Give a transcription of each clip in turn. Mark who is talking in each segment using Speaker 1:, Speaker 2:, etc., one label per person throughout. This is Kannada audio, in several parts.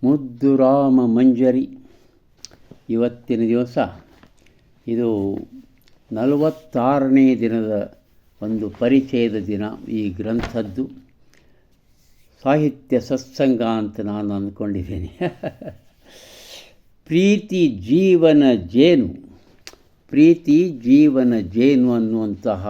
Speaker 1: ಮುದ್ದು ರಾಮ ಮಂಜರಿ. ಇವತ್ತಿನ ದಿವಸ ಇದು 46ನೇ ದಿನದ ಒಂದು ಪರಿಚಯದ ದಿನ. ಈ ಗ್ರಂಥದ್ದು ಸಾಹಿತ್ಯ ಸತ್ಸಂಗ ಅಂತ ನಾನು ಅಂದ್ಕೊಂಡಿದ್ದೇನೆ. ಪ್ರೀತಿ ಜೀವನ ಜೇನು, ಪ್ರೀತಿ ಜೀವನ ಜೇನು ಅನ್ನುವಂತಹ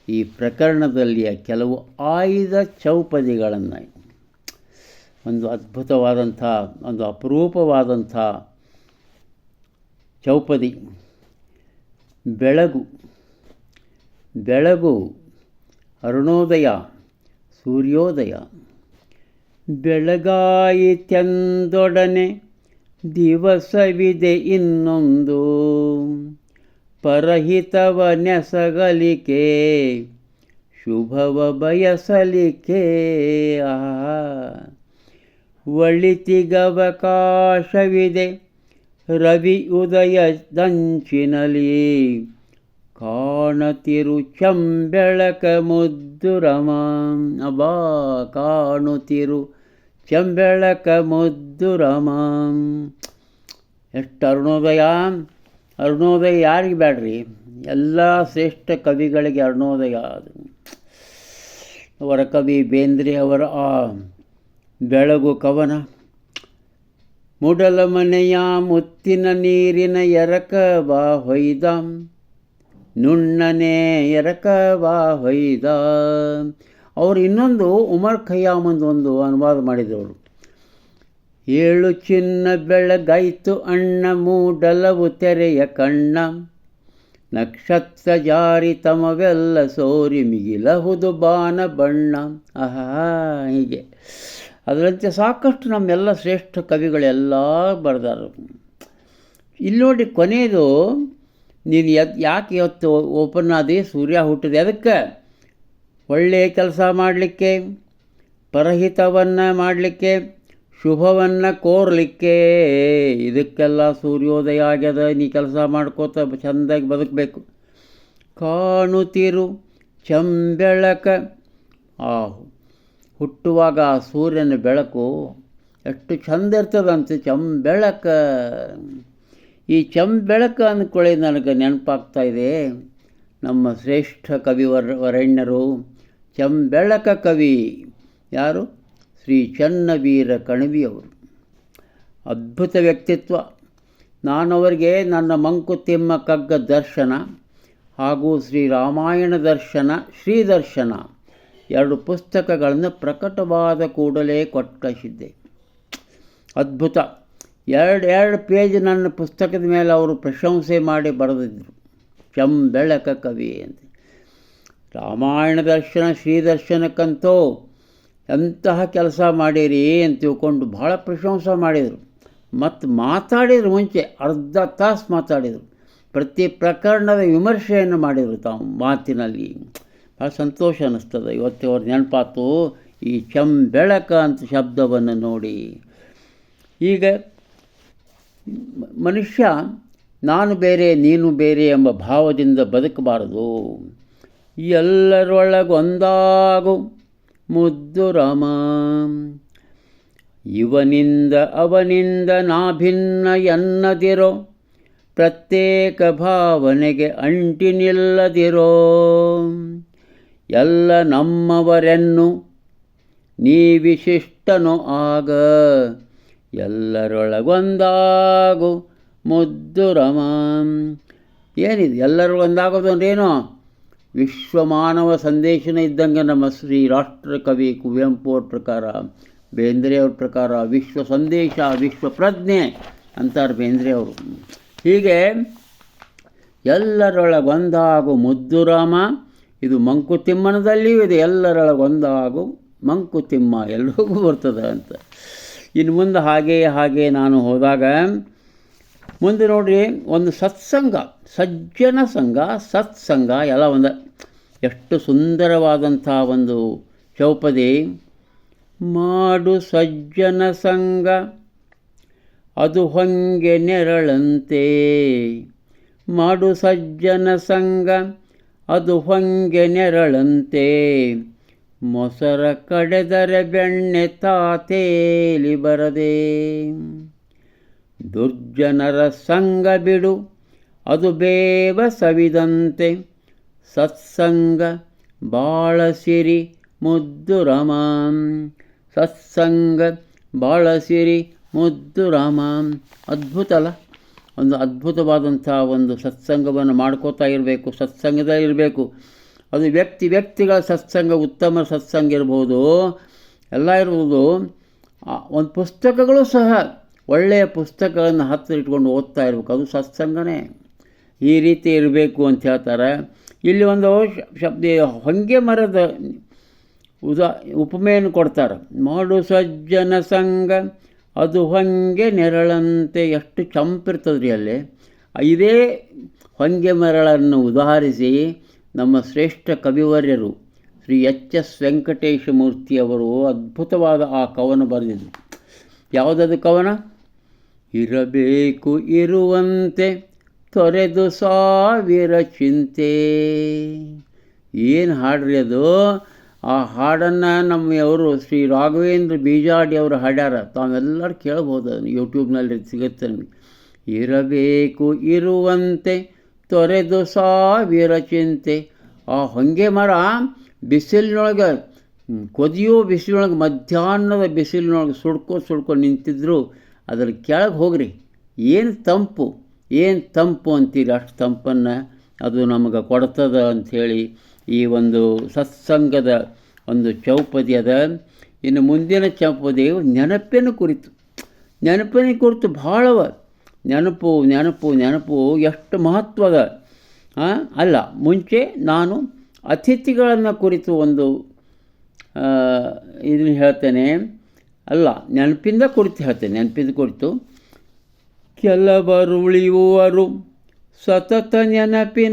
Speaker 1: ಈ ಪ್ರಕರಣದಲ್ಲಿಯ ಕೆಲವು ಆಯ್ದ ಚೌಪದಿಗಳನ್ನು, ಒಂದು ಅದ್ಭುತವಾದಂಥ, ಒಂದು ಅಪರೂಪವಾದಂಥ ಚೌಪದಿ. ಬೆಳಗು, ಬೆಳಗು, ಅರುಣೋದಯ, ಸೂರ್ಯೋದಯ. ಬೆಳಗಾಯಿತೆಂದೊಡನೆ ದಿವಸವಿದೆ ಇನ್ನೊಂದು, ಪರಹಿತವ ನೆಸಗಲಿಕೆ, ಶುಭವ ಬಯಸಲಿಕೆ. ಒಳಿತಿಗವಕಾಶವಿದೆ ರವಿ ಉದಯದಂಚಿನಲಿ, ಕಾಣತಿರು ಚಂಬೆಳಕ ಮುದ್ದುರಮ. ಅಬ್ಬಾ, ಕಾಣುತ್ತಿರು ಚಂಬೆಳಕ ಮುದ್ದುರಮ. ಎಷ್ಟು ಅರುಣೋದಯ! ಅರುಣೋದಯ ಯಾರಿಗೆ ಬೇಡ್ರಿ? ಎಲ್ಲ ಶ್ರೇಷ್ಠ ಕವಿಗಳಿಗೆ ಅರುಣೋದಯ. ಅದು ಅವರ ಕವಿ ಬೇಂದ್ರೆ ಅವರ ಆ ಬೆಳಗು ಕವನ. ಮುಡಲ ಮನೆಯ ಮುತ್ತಿನ ನೀರಿನ ಎರಕ ಬಾ ಹೊಯ್ದ, ನುಣ್ಣನೆ ಎರಕ ಬಾ ಹೊಯ್ದ. ಅವರು ಇನ್ನೊಂದು ಉಮರ್ ಖಯ್ಯಾಮಂದು ಒಂದು ಅನುವಾದ ಮಾಡಿದವರು. ಏಳು ಚಿನ್ನ ಬೆಳಗಾಯ್ತು ಅಣ್ಣ, ಮೂಡಲವು ತೆರೆಯ ಕಣ್ಣ, ನಕ್ಷತ್ರ ಜಾರಿ ತಮವೆಲ್ಲ ಸೋರಿ ಮಿಗಿಲಹುದು ಬಾನ ಬಣ್ಣ. ಆಹಾ, ಹೀಗೆ ಅದರಂತೆ ಸಾಕಷ್ಟು ನಮ್ಮೆಲ್ಲ ಶ್ರೇಷ್ಠ ಕವಿಗಳೆಲ್ಲ ಬರೆದಾರು. ಇಲ್ಲಿ ನೋಡಿ, ಕೊನೆಯದು ನೀನು ಯಾಕೆ ಇವತ್ತು ಓಪನ್ ಆದಿ? ಸೂರ್ಯ ಹುಟ್ಟಿದೆ ಅದಕ್ಕೆ, ಒಳ್ಳೆಯ ಕೆಲಸ ಮಾಡಲಿಕ್ಕೆ, ಪರಹಿತವನ್ನು ಮಾಡಲಿಕ್ಕೆ, ಶುಭವನ್ನು ಕೋರಲಿಕ್ಕೆ. ಇದಕ್ಕೆಲ್ಲ ಸೂರ್ಯೋದಯ ಆಗ್ಯದ. ನೀ ಕೆಲಸ ಮಾಡ್ಕೋತ ಚೆಂದಾಗಿ ಬದುಕಬೇಕು. ಕಾಣುತ್ತಿರು ಚಂಬೆಳಕ. ಹುಟ್ಟುವಾಗ ಸೂರ್ಯನ ಬೆಳಕು ಎಷ್ಟು ಚಂದ ಇರ್ತದಂತೆ, ಚಂಬೆಳಕ. ಈ ಚಂಬೆಳಕ ಅಂದ್ಕೊಳ್ಳಿ ನನಗೆ ನೆನಪಾಗ್ತಾಯಿದೆ ನಮ್ಮ ಶ್ರೇಷ್ಠ ಕವಿ ವರೆಣ್ಯರು. ಚಂಬೆಳಕ ಕವಿ ಯಾರು? ಶ್ರೀ ಚನ್ನವೀರ ಕಣವಿಯವರು. ಅದ್ಭುತ ವ್ಯಕ್ತಿತ್ವ. ನಾನವರಿಗೆ ನನ್ನ ಮಂಕುತಿಮ್ಮ ಕಗ್ಗ ದರ್ಶನ ಹಾಗೂ ಶ್ರೀ ರಾಮಾಯಣ ದರ್ಶನ, ಶ್ರೀ ದರ್ಶನ 2 ಪುಸ್ತಕಗಳನ್ನು ಪ್ರಕಟವಾದ ಕೂಡಲೇ ಕೊಟ್ಟು ಕಳಿಸಿದ್ದೆ. ಅದ್ಭುತ. 2 ಪೇಜ್ ನನ್ನ ಪುಸ್ತಕದ ಮೇಲೆ ಅವರು ಪ್ರಶಂಸೆ ಮಾಡಿ ಬರೆದಿದ್ದರು, ಚಂಬೆಳಕ ಕವಿ ಅಂತ. ರಾಮಾಯಣ ದರ್ಶನ, ಶ್ರೀ ದರ್ಶನಕ್ಕಂತೂ ಎಂತಹ ಕೆಲಸ ಮಾಡಿರಿ ಅಂತ ತಿಳ್ಕೊಂಡು ಭಾಳ ಪ್ರಶಂಸೆ ಮಾಡಿದರು. ಮತ್ತು ಮಾತಾಡಿದ್ರು, ಮುಂಚೆ ಅರ್ಧ ತಾಸು ಮಾತಾಡಿದರು. ಪ್ರತಿ ಪ್ರಕರಣದ ವಿಮರ್ಶೆಯನ್ನು ಮಾಡಿದರು ತಾವು ಮಾತಿನಲ್ಲಿ. ಭಾಳ ಸಂತೋಷ ಅನ್ನಿಸ್ತದೆ. ಇವತ್ತು ಅವ್ರ ನೆನಪಾತು ಈ ಚಂಬೆಳಕ ಅಂತ ಶಬ್ದವನ್ನು ನೋಡಿ. ಈಗ ಮನುಷ್ಯ ನಾನು ಬೇರೆ ನೀನು ಬೇರೆ ಎಂಬ ಭಾವದಿಂದ ಬದುಕಬಾರದು. ಎಲ್ಲರೊಳಗೊಂದಾಗು ಮುದ್ದು ರಾಮ, ಇವನಿಂದ ಅವನಿಂದ ನಾಭಿನ್ನ ಎನ್ನದಿರೋ, ಪ್ರತ್ಯೇಕ ಭಾವನೆಗೆ ಅಂಟಿ ನಿಲ್ಲದಿರೋ. ಎಲ್ಲ ನಮ್ಮವರೆನ್ನು ನೀ ವಿಶಿಷ್ಟನು ಆಗ, ಎಲ್ಲರೊಳಗೊಂದಾಗು ಮುದ್ದು ರಮ. ಏನಿದೆ ಎಲ್ಲರೊಳಗೊಂದಾಗೋದು ಅಂದ್ರೇನು? ವಿಶ್ವಮಾನವ ಸಂದೇಶನ ಇದ್ದಂಗೆ ನಮ್ಮ ಶ್ರೀ ರಾಷ್ಟ್ರಕವಿ ಕುವೆಂಪು ಅವ್ರ ಪ್ರಕಾರ, ಬೇಂದ್ರೆ ಅವ್ರ ಪ್ರಕಾರ ವಿಶ್ವ ಸಂದೇಶ, ವಿಶ್ವ ಪ್ರಜ್ಞೆ ಅಂತಾರೆ ಬೇಂದ್ರೆ ಅವರು. ಹೀಗೆ ಎಲ್ಲರೊಳಗೊಂದಾಗು ಮುದ್ದು ರಾಮ. ಇದು ಮಂಕುತಿಮ್ಮನದಲ್ಲಿಯೂ ಇದೆ, ಎಲ್ಲರೊಳಗೊಂದಾಗು ಮಂಕುತಿಮ್ಮ, ಎಲ್ರಿಗೂ ಬರ್ತದೆ ಅಂತ. ಇನ್ನು ಮುಂದೆ ಹಾಗೆ ನಾನು ಹೋದಾಗ ಮುಂದೆ ನೋಡ್ರಿ, ಒಂದು ಸತ್ಸಂಗ, ಸಜ್ಜನ ಸಂಘ, ಸತ್ಸಂಗ ಎಲ್ಲ ಒಂದು ಎಷ್ಟು ಸುಂದರವಾದಂಥ ಒಂದು ಚೌಪದಿ. ಮಾಡು ಸಜ್ಜನ ಸಂಘ ಅದು ಹೊಂಗೆ ನೆರಳಂತೆ, ಮಾಡು ಸಜ್ಜನ ಸಂಗ ಅದು ಹೊಂಗೆ ನೆರಳಂತೆ, ಮೊಸರ ಕಡೆದರೆ ಬೆಣ್ಣೆ ತಾತೇಲಿ ಬರದೆ. ದುರ್ಜನರ ಸಂಗ ಬಿಡು ಅದು ಬೇವ ಸವಿದಂತೆ, ಸತ್ಸಂಗ ಬಾಳಸಿರಿ ಮುದ್ದು ರಾಮ. ಸತ್ಸಂಗ ಬಾಳಸಿರಿ ಮುದ್ದು ರಾಮ. ಅದ್ಭುತ ಅಲ್ಲ? ಒಂದು ಅದ್ಭುತವಾದಂಥ ಒಂದು ಸತ್ಸಂಗವನ್ನು ಮಾಡ್ಕೋತಾ ಇರಬೇಕು, ಸತ್ಸಂಗದಲ್ಲಿ ಇರಬೇಕು. ಅದು ವ್ಯಕ್ತಿಗಳ ಸತ್ಸಂಗ, ಉತ್ತಮ ಸತ್ಸಂಗ ಇರ್ಬೋದು, ಎಲ್ಲ ಇರ್ಬೋದು. ಒಂದು ಪುಸ್ತಕಗಳು ಸಹ ಒಳ್ಳೆಯ ಪುಸ್ತಕಗಳನ್ನು ಹತ್ತಿರ ಇಟ್ಕೊಂಡು ಓದ್ತಾ ಇರಬೇಕು, ಅದು ಸತ್ಸಂಗನೇ. ಈ ರೀತಿ ಇರಬೇಕು ಅಂತ ಹೇಳ್ತಾರೆ. ಇಲ್ಲಿ ಒಂದು ಶಬ್ದ ಹೊಂಗೆ ಮರದ ಉಪಮೆಯನ್ನು ಕೊಡ್ತಾರೆ. ಮಾಡು ಸಜ್ಜನ ಸಂಗ ಅದು ಹೊಂಗೆ ನೆರಳಂತೆ. ಎಷ್ಟು ಚಂಪಿರ್ತದ್ರಿ ಅಲ್ಲಿ. ಇದೇ ಹೊಂಗೆ ಮರಳನ್ನು ಉದಾಹರಿಸಿ ನಮ್ಮ ಶ್ರೇಷ್ಠ ಕವಿವರ್ಯರು ಶ್ರೀ ಎಚ್.ಎಸ್. ವೆಂಕಟೇಶ ಮೂರ್ತಿಯವರು ಅದ್ಭುತವಾದ ಆ ಕವನ ಬರೆದಿದ್ರು. ಯಾವುದದು ಕವನ? ಇರಬೇಕು ಇರುವಂತೆ ತೊರೆದು ಸಾವಿರ ಚಿಂತೆ. ಏನು ಹಾಡ್ರಿ ಅದು! ಆ ಹಾಡನ್ನು ನಮ್ಮವರು ಶ್ರೀ ರಾಘವೇಂದ್ರ ಬೀಜಾಡಿ ಅವರು ಹಾಡ್ಯಾರ. ತಾವೆಲ್ಲರೂ ಕೇಳ್ಬೋದು, ಅದನ್ನು ಯೂಟ್ಯೂಬ್ನಲ್ಲಿ ಸಿಗುತ್ತೆ ನಿಮಗೆ. ಇರಬೇಕು ಇರುವಂತೆ ತೊರೆದು ಸಾವಿರ ಚಿಂತೆ. ಆ ಹೊಂಗೆ ಮರ ಬಿಸಿಲಿನೊಳಗೆ, ಕೊದಿಯೋ ಬಿಸಿಲಿನೊಳಗೆ, ಮಧ್ಯಾಹ್ನದ ಬಿಸಿಲಿನೊಳಗೆ ಸುಡ್ಕೊ ನಿಂತಿದ್ರು. ಅದರ ಕೆಳಗೆ ಹೋಗ್ರಿ, ಏನು ತಂಪು ಅಂತೀರಿ. ಅಷ್ಟು ತಂಪನ್ನು ಅದು ನಮಗೆ ಕೊಡ್ತದ ಅಂಥೇಳಿ ಈ ಒಂದು ಸತ್ಸಂಗದ ಒಂದು ಚೌಪದಿ ಅದ. ಇನ್ನು ಮುಂದಿನ ಚೌಪದಿಯು ನೆನಪಿನ ಕುರಿತು ಭಾಳವ. ನೆನಪು ಎಷ್ಟು ಮಹತ್ವದ ಅಲ್ಲ. ಮುಂಚೆ ನಾನು ಅತಿಥಿಗಳನ್ನು ಕುರಿತು ಒಂದು ಇದನ್ನು ಹೇಳ್ತೇನೆ. ಅಲ್ಲ, ನೆನಪಿಂದ ಕುರಿತು ಕೆಲವರು ಉಳಿಯುವರು ಸತತ ನೆನಪಿನಂಗಳದಲ್ಲಿ,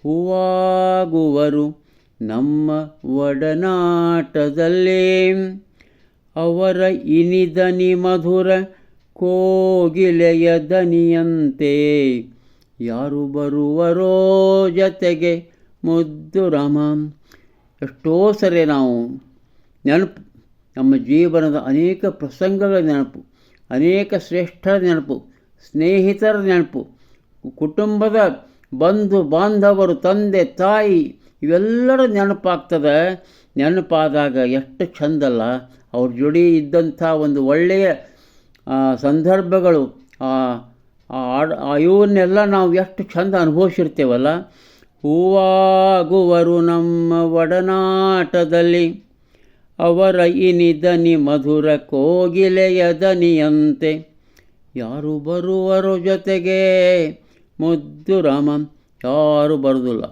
Speaker 1: ಹೂವಾಗುವರು ನಮ್ಮ ಒಡನಾಟದಲ್ಲಿ. ಅವರ ಇನಿದನಿ ಮಧುರ ಕೋಗಿಲೆಯ ದನಿಯಂತೆ, ಯಾರು ಬರುವರೋ ಜತೆಗೆ ಮುದ್ದು ರಾಮ. ಎಷ್ಟೋ ಸರಿ ನಾವು ನೆನಪು, ನಮ್ಮ ಜೀವನದ ಅನೇಕ ಪ್ರಸಂಗಗಳ ನೆನಪು, ಅನೇಕ ಶ್ರೇಷ್ಠರ ನೆನಪು, ಸ್ನೇಹಿತರ ನೆನಪು, ಕುಟುಂಬದ ಬಂಧು ಬಾಂಧವರು, ತಂದೆ ತಾಯಿ, ಇವೆಲ್ಲರ ನೆನಪಾಗ್ತದೆ. ನೆನಪಾದಾಗ ಎಷ್ಟು ಚಂದಲ್ಲ ಅವ್ರ ಜೋಡಿ ಇದ್ದಂಥ ಒಂದು ಒಳ್ಳೆಯ ಸಂದರ್ಭಗಳು. ಇವನ್ನೆಲ್ಲ ನಾವು ಎಷ್ಟು ಚಂದ ಅನುಭವಿಸಿರ್ತೇವಲ್ಲ. ಹೂವಾಗುವರು ನಮ್ಮ ಒಡನಾಟದಲ್ಲಿ, ಅವರ ಇನಿದನಿ ಮಧುರ ಕೋಗಿಲೆಯ ದನಿಯಂತೆ, ಯಾರು ಬರುವರೋ ಜೊತೆಗೆ ಮುದ್ದು ರಾಮ. ಯಾರು ಬರೋದಿಲ್ಲ,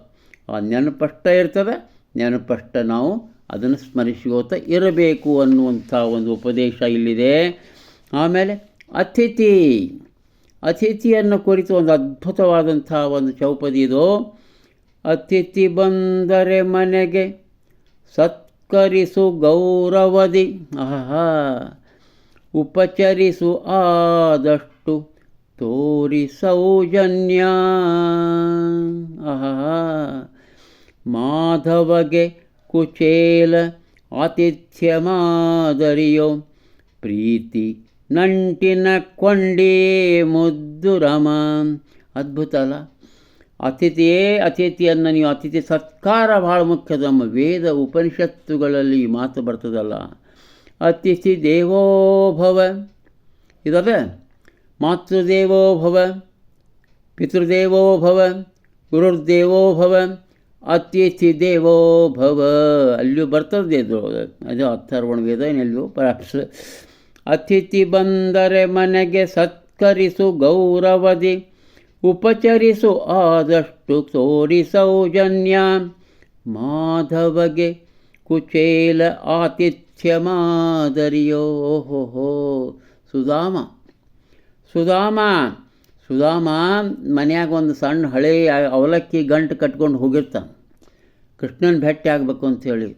Speaker 1: ಆ ನೆನಪಷ್ಟ ಇರ್ತದೆ. ನೆನಪಷ್ಟ ನಾವು ಅದನ್ನು ಸ್ಮರಿಸ್ಕೋತಾ ಇರಬೇಕು ಅನ್ನುವಂಥ ಒಂದು ಉಪದೇಶ ಇಲ್ಲಿದೆ. ಆಮೇಲೆ ಅತಿಥಿಯನ್ನು ಕುರಿತು ಒಂದು ಅದ್ಭುತವಾದಂಥ ಒಂದು ಚೌಪದಿ ಇದು. ಅತಿಥಿ ಬಂದರೆ ಮನೆಗೆ ಸತ್ಕರಿಸು ಗೌರವದಿ, ಉಪಚರಿಸು ಆದಷ್ಟು ತೋರಿ ಸೌಜನ್ಯ. ಮಾಧವಗೆ ಕುಚೇಲ ಆತಿಥ್ಯ ಮಾದರಿಯೋ, ಪ್ರೀತಿ ನಂಟಿನ ಕೊಂಡೇ ಮುದ್ದು ರಾಮ. ಅದ್ಭುತ ಅಲ್ಲ? ಅತಿಥಿಯನ್ನು ನೀವು ಅತಿಥಿ ಸತ್ಕಾರ ಭಾಳ ಮುಖ್ಯದ. ನಮ್ಮ ವೇದ ಉಪನಿಷತ್ತುಗಳಲ್ಲಿ ಈ ಮಾತು ಬರ್ತದಲ್ಲ, ಅತಿಥಿ ದೇವೋಭವ ಇದದೆ. ಮಾತೃದೇವೋಭವ, ಪಿತೃದೇವೋಭವ, ಗುರುರ್ದೇವೋಭವ, ಅತಿಥಿ ದೇವೋಭವ. ಅಲ್ಲಿಯೂ ಬರ್ತದೆ ಅದು ಅಥರ್ವಣ ವೇದ, ಎಲ್ಲೂ ಪರಾಪ್ಸ್. ಅತಿಥಿ ಬಂದರೆ ಮನೆಗೆ ಸತ್ಕರಿಸು ಗೌರವದಿ, ಉಪಚರಿಸು ಆದಷ್ಟು ತೋರಿ ಸೌಜನ್ಯ. ಮಾಧವಗೆ ಕುಚೇಲ ಆತಿಥ್ಯ ಮಾದರಿಯೋ. ಸುಧಾಮ ಮನ್ಯಾಗ ಒಂದು ಸಣ್ಣ ಹಳೆಯ ಅವಲಕ್ಕಿ ಗಂಟು ಕಟ್ಕೊಂಡು ಹೋಗಿರ್ತಾನೆ ಕೃಷ್ಣನ ಭೇಟಿ ಆಗಬೇಕು ಅಂಥೇಳಿ.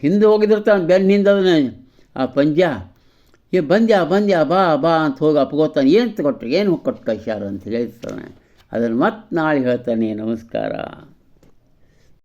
Speaker 1: ಹಿಂದೆ ಹೋಗಿದಿರ್ತಾನೆ, ಬೆನ್ನ ಹಿಂದೆ ಅದನ್ನ ಆ ಪಂಜ ಬಂದ್ಯಾ ಬಾ ಬಾ ಅಂತ ಹೋಗಿ ಅಪ್ಕೋತಾನೆ. ಏನು ಕೊಟ್ಟು ಕಳಿಸ್ಯಾರ ಅಂತ ಹೇಳ್ತಾನೆ. ಅದನ್ನು ಮತ್ತೆ ನಾಳೆ ಹೇಳ್ತಾನೆ. ನಮಸ್ಕಾರ.